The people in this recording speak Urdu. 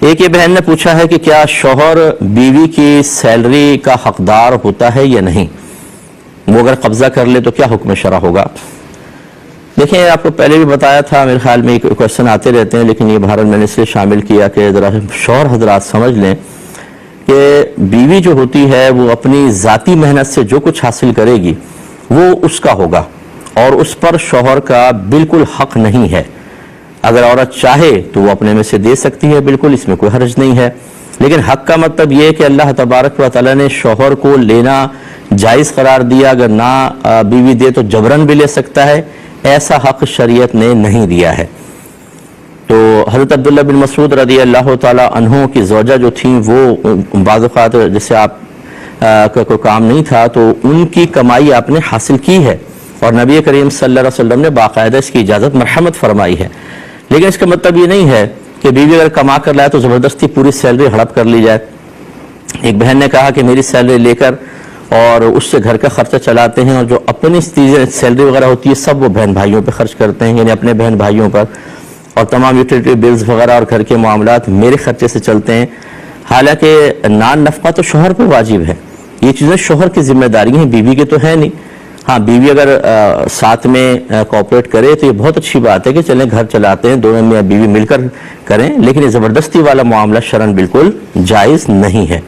ایک یہ بہن نے پوچھا ہے کہ کیا شوہر بیوی کی سیلری کا حقدار ہوتا ہے یا نہیں، وہ اگر قبضہ کر لے تو کیا حکم شرع ہوگا؟ دیکھیں، آپ کو پہلے بھی بتایا تھا، میرے خیال میں یہ کوشچن آتے رہتے ہیں، لیکن یہ بہرحال میں نے اس لیے شامل کیا کہ ذرا شوہر حضرات سمجھ لیں کہ بیوی جو ہوتی ہے وہ اپنی ذاتی محنت سے جو کچھ حاصل کرے گی وہ اس کا ہوگا، اور اس پر شوہر کا بالکل حق نہیں ہے۔ اگر عورت چاہے تو وہ اپنے میں سے دے سکتی ہے، بالکل اس میں کوئی حرج نہیں ہے، لیکن حق کا مطلب یہ ہے کہ اللہ تبارک و تعالیٰ نے شوہر کو لینا جائز قرار دیا، اگر نہ بیوی دے تو جبراً بھی لے سکتا ہے، ایسا حق شریعت نے نہیں دیا ہے۔ تو حضرت عبداللہ بن مسعود رضی اللہ تعالیٰ عنہ کی زوجہ جو تھیں وہ بعض اوقات جیسے آپ کا کوئی کام نہیں تھا تو ان کی کمائی آپ نے حاصل کی ہے، اور نبی کریم صلی اللہ علیہ وسلم نے باقاعدہ اس کی اجازت مرحمت فرمائی ہے، لیکن اس کا مطلب یہ نہیں ہے کہ بیوی اگر کما کر لائے تو زبردستی پوری سیلری ہڑپ کر لی جائے۔ ایک بہن نے کہا کہ میری سیلری لے کر اور اس سے گھر کا خرچہ چلاتے ہیں، اور جو اپنی سیلری وغیرہ ہوتی ہے سب وہ بہن بھائیوں پہ خرچ کرتے ہیں، یعنی اپنے بہن بھائیوں پر، اور تمام یوٹیلیٹی بلز وغیرہ اور گھر کے معاملات میرے خرچے سے چلتے ہیں، حالانکہ نان نفقہ تو شوہر پہ واجب ہے۔ یہ چیزیں شوہر کی ذمہ داری ہیں، بیوی کی تو ہے نہیں۔ ہاں، بیوی اگر ساتھ میں کوآپریٹ کرے تو یہ بہت اچھی بات ہے کہ چلیں گھر چلاتے ہیں، دونوں میں بیوی مل کر کریں، لیکن یہ زبردستی والا معاملہ شرعاً بالکل جائز نہیں ہے۔